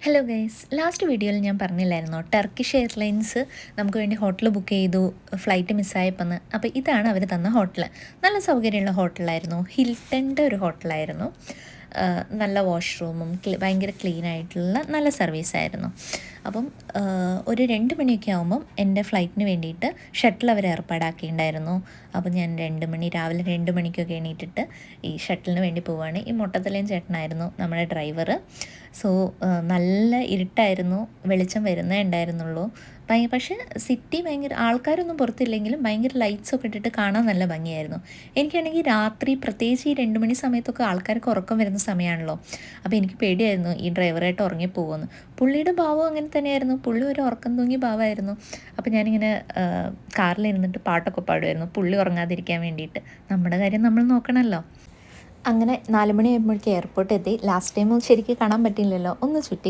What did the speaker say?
Hello guys, last വീഡിയോയിൽ ഞാൻ പറഞ്ഞില്ലായിരുന്നോ ടർക്കിഷ് എയർലൈൻസ് നമുക്ക് വേണ്ടി ഹോട്ടൽ ബുക്ക് ചെയ്തു, ഫ്ലൈറ്റ് മിസ്സായപ്പോൾ. അപ്പോൾ ഇതാണ് അവർ തന്ന ഹോട്ടൽ. നല്ല സൗകര്യമുള്ള ഹോട്ടലായിരുന്നു. ഹിൽട്ടൻ്റെ ഒരു ഹോട്ടലായിരുന്നു. നല്ല വാഷ്റൂമും ഭയങ്കര ക്ലീൻ ആയിട്ടുള്ള നല്ല സർവീസായിരുന്നു. അപ്പം ഒരു 2 മണിയൊക്കെ ആകുമ്പം എൻ്റെ ഫ്ലൈറ്റിന് വേണ്ടിയിട്ട് ഷട്ടിൽ അവർ ഏർപ്പാടാക്കിയിട്ടുണ്ടായിരുന്നു. അപ്പം ഞാൻ രാവിലെ 2 മണിക്കൊക്കെ എണീറ്റിട്ട് ഈ ഷട്ടിലിന് വേണ്ടി പോവുകയാണ്. ഈ മൊട്ടത്തലയും ചേട്ടനായിരുന്നു നമ്മുടെ ഡ്രൈവർ. സോ നല്ല ഇരുട്ടായിരുന്നു, വെളിച്ചം വരുന്നേ ഉണ്ടായിരുന്നുള്ളൂ. പക്ഷേ സിറ്റി ഭയങ്കര ആൾക്കാരൊന്നും പുറത്തില്ലെങ്കിലും ഭയങ്കര ലൈറ്റ്സൊക്കെ ഇട്ടിട്ട് കാണാൻ നല്ല ഭംഗിയായിരുന്നു. എനിക്കാണെങ്കിൽ രാത്രി പ്രത്യേകിച്ച് ഈ 2 മണി സമയത്തൊക്കെ ആൾക്കാർക്ക് ഉറക്കം വരുന്ന സമയമാണല്ലോ. അപ്പോൾ എനിക്ക് പേടിയായിരുന്നു ഈ ഡ്രൈവറായിട്ട് ഉറങ്ങിപ്പോകുമെന്ന്. പുള്ളിയുടെ ഭാവം അങ്ങനെ തന്നെയായിരുന്നു. പുള്ളി ഒരു ഉറക്കം തൂങ്ങിയ ഭാവമായിരുന്നു. അപ്പോൾ ഞാനിങ്ങനെ കാറിലിരുന്നിട്ട് പാട്ടൊക്കെ പാടുമായിരുന്നു, പുള്ളി ഉറങ്ങാതിരിക്കാൻ വേണ്ടിയിട്ട്. നമ്മുടെ കാര്യം നമ്മൾ നോക്കണമല്ലോ. അങ്ങനെ 4 മണിയാകുമ്പോഴേക്കും എയർപോർട്ട് എത്തി. ലാസ്റ്റ് ടൈം ശരിക്കും കാണാൻ പറ്റില്ലല്ലോ, ഒന്ന് ചുറ്റി